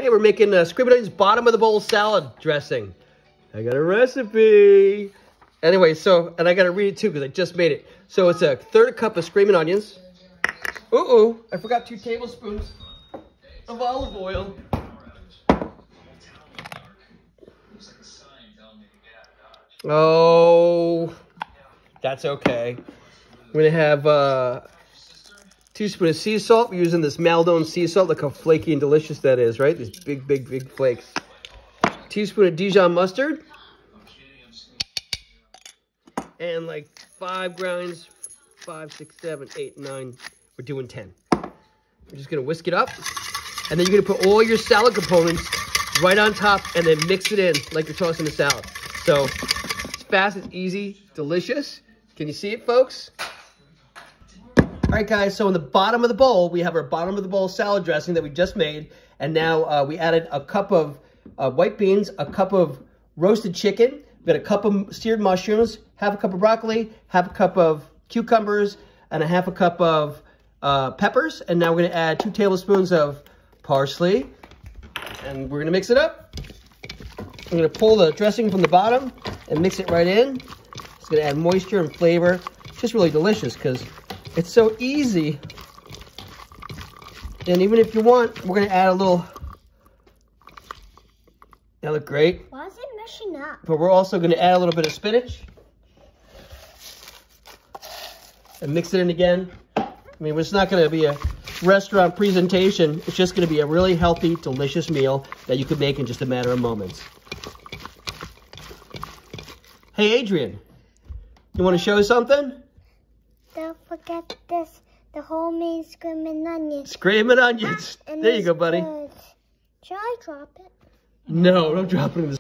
Hey, we're making Screamin's bottom of the bowl salad dressing. I got a recipe. Anyway, so, and I got to read it too because I just made it. So it's a 1/3 cup of Screamin onions. I forgot 2 tablespoons of olive oil. Oh, that's okay. We're going to have a teaspoon of sea salt. We're using this Maldon sea salt. Look how flaky and delicious that is, right? These big, big, big flakes. Teaspoon of Dijon mustard. And like 5 grinds, 5, 6, 7, 8, 9. We're doing 10. We're just going to whisk it up. And then you're going to put all your salad components right on top and then mix it in like you're tossing a salad. So it's fast, it's easy, delicious. Can you see it, folks? All right, guys, so in the bottom of the bowl, we have our bottom of the bowl salad dressing that we just made. And now we added a cup of white beans, a cup of roasted chicken. We got a cup of seared mushrooms, half a cup of broccoli, half a cup of cucumbers, and a half a cup of peppers. And now we're going to add 2 tablespoons of parsley. And we're going to mix it up. I'm going to pull the dressing from the bottom and mix it right in. It's going to add moisture and flavor. It's just really delicious because it's so easy. And even if you want, we're going to add a little... That look great. Why is it mushing up? But we're also going to add a little bit of spinach. And mix it in again. I mean, it's not going to be a restaurant presentation. It's just going to be a really healthy, delicious meal that you can make in just a matter of moments. Hey, Adrian. You want to show us something? Don't forget this. The homemade Screamin onions. Screamin onions. There you go, buddy. Good. Should I drop it? No, don't drop it in the...